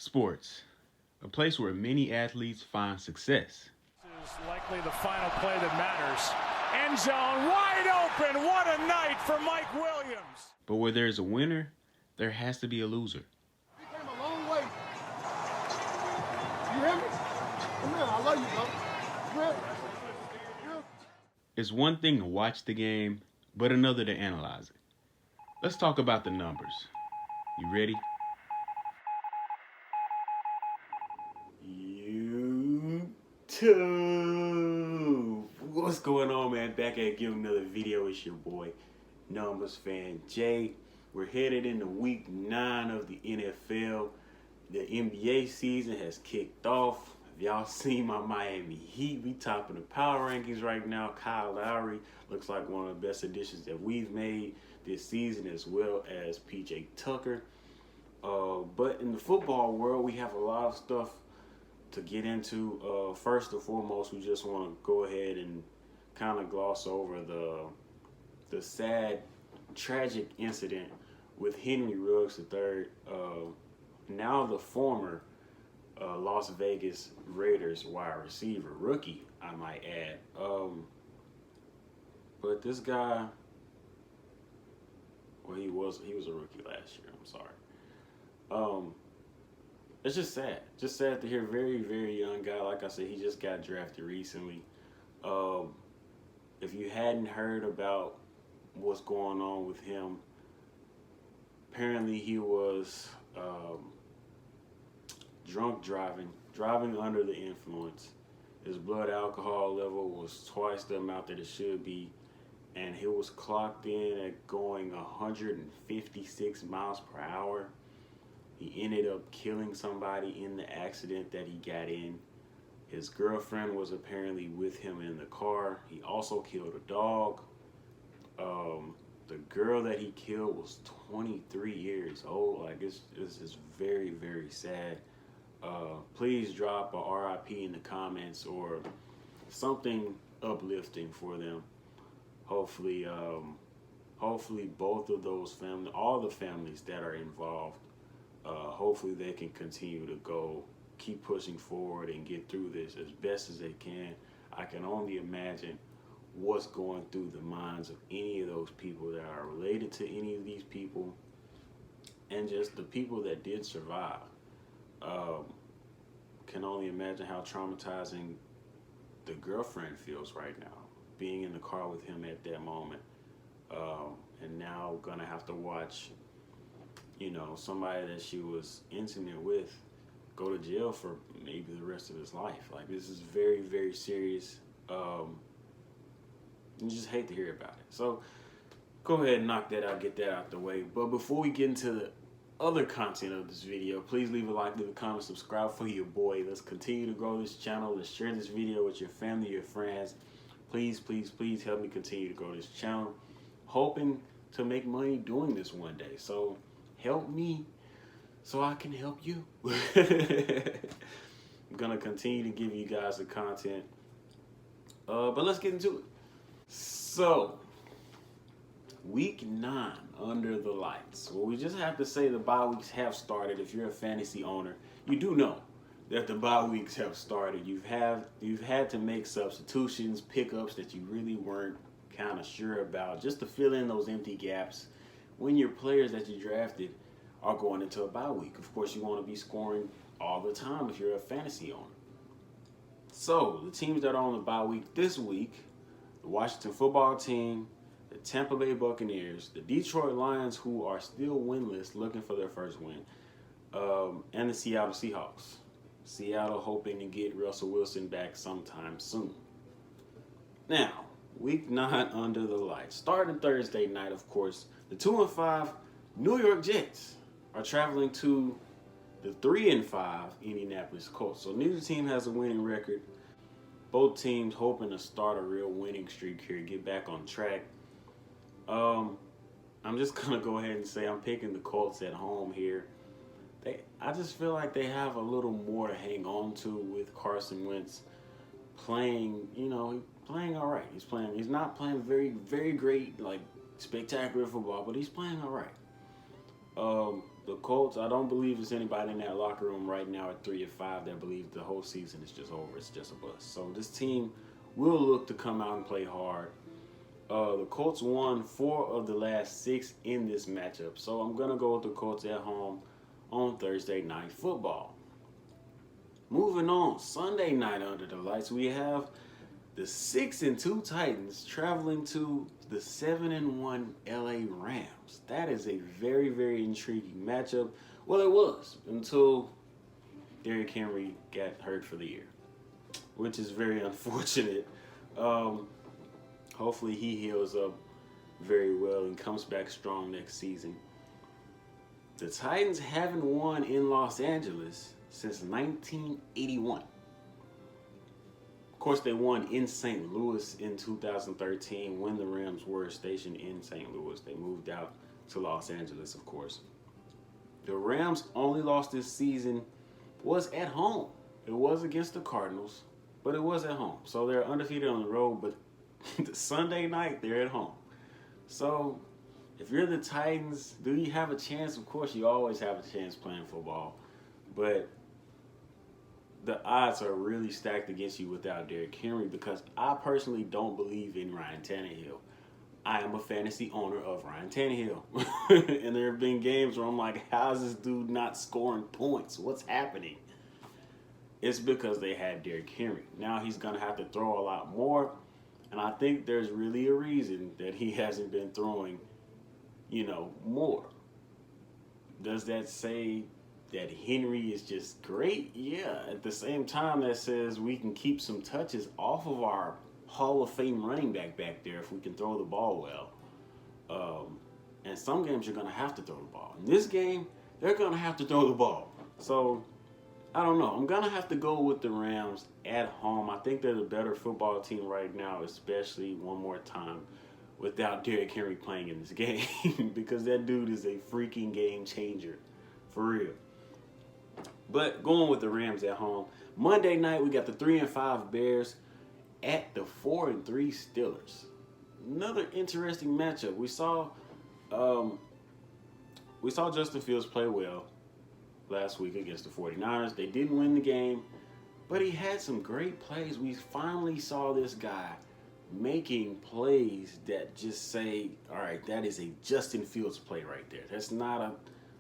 Sports, a place where many athletes find success. This is likely the final play that matters. End zone wide open. What a night for Mike Williams. But where there's a winner, there has to be a loser. He came a long way. You hear me? Man, I love you, bro. You hear me? It's one thing to watch the game, but another to analyze it. Let's talk about the numbers. You ready? YouTube. What's going on, man? Back at Give another video. It's your boy, Numbers Fan Jay. We're headed into week 9 of the NFL. The NBA season has kicked off. If y'all seen my Miami Heat, we topping the power rankings right now. Kyle Lowry looks like one of the best additions that we've made this season, as well as PJ Tucker. But in the football world, we have a lot of stuff to get into. First and foremost, we just want to go ahead and kind of gloss over the sad, tragic incident with Henry Ruggs III, now the former Las Vegas Raiders wide receiver, rookie, I might add. But this guy, well, he was a rookie last year. I'm sorry. It's just sad. Just sad to hear. Very, very young guy. Like I said, he just got drafted recently. If you hadn't heard about what's going on with him, apparently he was drunk driving under the influence. His blood alcohol level was twice the amount that it should be, and he was clocked in at going 156 miles per hour. He ended up killing somebody in the accident that he got in. His girlfriend was apparently with him in the car. He also killed a dog. The girl that he killed was 23 years old. Like, it's very, very sad. Please drop a RIP in the comments or something uplifting for them. Hopefully both of those families, all the families that are involved, hopefully they can continue to keep pushing forward and get through this as best as they can. I can only imagine what's going through the minds of any of those people that are related to any of these people, and just the people that did survive. Can only imagine how traumatizing the girlfriend feels right now, being in the car with him at that moment, and now gonna have to watch, somebody that she was intimate with go to jail for maybe the rest of his life. Like, this is very, very serious. You just hate to hear about it. So go ahead and knock that out, get that out the way. But before we get into the other content of this video, please leave a like, leave a comment, subscribe for your boy. Let's continue to grow this channel. Let's share this video with your family, your friends. Please, please, please help me continue to grow this channel. Hoping to make money doing this one day. So help me so I can help you. I'm gonna continue to give you guys the content. But let's get into it. So, week 9 under the lights. Well, we just have to say the bye weeks have started. If you're a fantasy owner, you do know that the bye weeks have started. You've had to make substitutions, pickups that you really weren't kind of sure about, just to fill in those empty gaps when your players that you drafted are going into a bye week. Of course, you want to be scoring all the time if you're a fantasy owner. So, the teams that are on the bye week this week: the Washington football team, the Tampa Bay Buccaneers, the Detroit Lions, who are still winless, looking for their first win, and the Seattle Seahawks. Seattle hoping to get Russell Wilson back sometime soon. Now, week 9 under the lights. Starting Thursday night, of course, the 2-5 New York Jets are traveling to the 3-5 Indianapolis Colts. So neither team has a winning record. Both teams hoping to start a real winning streak here, get back on track. I'm just going to go ahead and say I'm picking the Colts at home here. I just feel like they have a little more to hang on to with Carson Wentz playing, playing all right. He's not playing very, very great, like spectacular football, but he's playing all right. The Colts, I don't believe there's anybody in that locker room right now at 3-5 that believes the whole season is just over. It's just a bust. So this team will look to come out and play hard. The Colts won 4 of the last 6 in this matchup. So I'm going to go with the Colts at home on Thursday Night Football. Moving on, Sunday night under the lights, we have the 6-2 Titans traveling to the 7-1 LA Rams. That is a very, very intriguing matchup. Well, it was until Derrick Henry got hurt for the year, which is very unfortunate. Hopefully he heals up very well and comes back strong next season. The Titans haven't won in Los Angeles since 1981. Of course, they won in St. Louis in 2013 when the Rams were stationed in St. Louis. They moved out to Los Angeles, of course. The Rams' only loss this season was at home. It was against the Cardinals, but it was at home. So they're undefeated on the road, but the Sunday night, they're at home. So if you're the Titans, do you have a chance? Of course, you always have a chance playing football, but the odds are really stacked against you without Derrick Henry because I personally don't believe in Ryan Tannehill. I am a fantasy owner of Ryan Tannehill. And there have been games where I'm like, how is this dude not scoring points? What's happening? It's because they had Derrick Henry. Now he's going to have to throw a lot more. And I think there's really a reason that he hasn't been throwing, more. Does that say that Henry is just great? Yeah. At the same time, that says we can keep some touches off of our Hall of Fame running back there if we can throw the ball well. And some games you're going to have to throw the ball. In this game, they're going to have to throw the ball. So, I don't know. I'm going to have to go with the Rams at home. I think they're the better football team right now, especially one more time without Derrick Henry playing in this game because that dude is a freaking game changer. For real. But going with the Rams at home. Monday night, we got the 3-5 Bears at the 4-3 Steelers. Another interesting matchup. We saw Justin Fields play well last week against the 49ers. They didn't win the game, but he had some great plays. We finally saw this guy making plays that just say, all right, that is a Justin Fields play right there. That's not a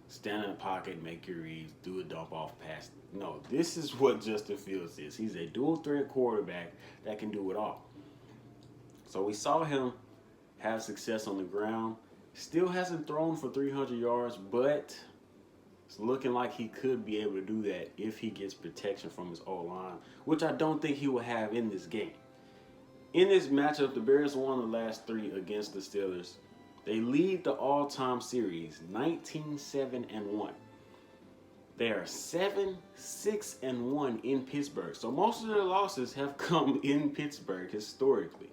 stand in the pocket, make your reads, do a dump off pass. No, this is what Justin Fields is. He's a dual threat quarterback that can do it all. So we saw him have success on the ground. Still hasn't thrown for 300 yards, but it's looking like he could be able to do that if he gets protection from his O-line, which I don't think he will have in this game. In this matchup, the Bears won the last 3 against the Steelers. They lead the all-time series 19-7-1. They are 7-6-1 in Pittsburgh. So most of their losses have come in Pittsburgh historically.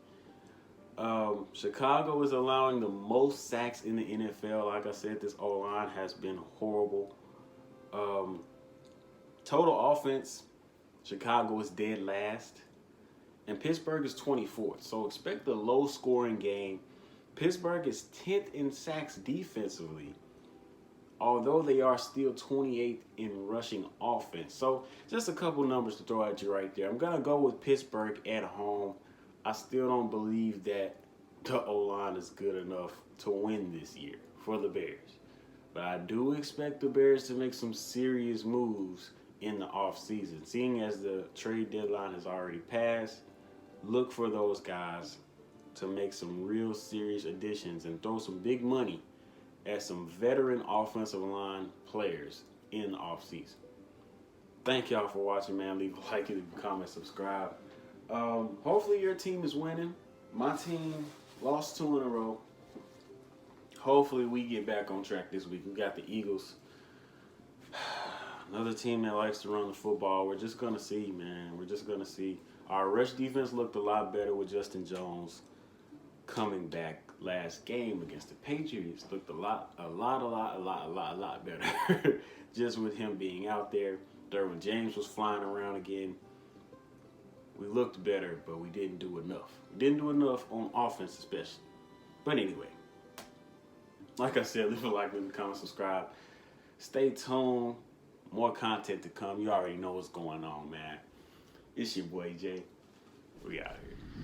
Chicago is allowing the most sacks in the NFL. Like I said, this O-line has been horrible. Total offense, Chicago is dead last. And Pittsburgh is 24th. So expect a low-scoring game. Pittsburgh is 10th in sacks defensively, although they are still 28th in rushing offense. So just a couple numbers to throw at you right there. I'm going to go with Pittsburgh at home. I still don't believe that the O-line is good enough to win this year for the Bears. But I do expect the Bears to make some serious moves in the offseason. Seeing as the trade deadline has already passed, look for those guys to make some real serious additions and throw some big money at some veteran offensive line players in the offseason. Thank y'all for watching, man. Leave a like, leave a comment, subscribe. Hopefully your team is winning. My team lost 2 in a row. Hopefully we get back on track this week. We got the Eagles. Another team that likes to run the football. We're just going to see, man. We're just going to see. Our rush defense looked a lot better with Justin Jones coming back last game against the Patriots. Looked a lot better just with him being out there. Derwin James was flying around again. We looked better, but we didn't do enough. We didn't do enough on offense especially. But anyway, Like I said, leave a like, leave a comment, subscribe. Stay tuned. More content to come. You already know what's going on, man. It's your boy Jay. We out here.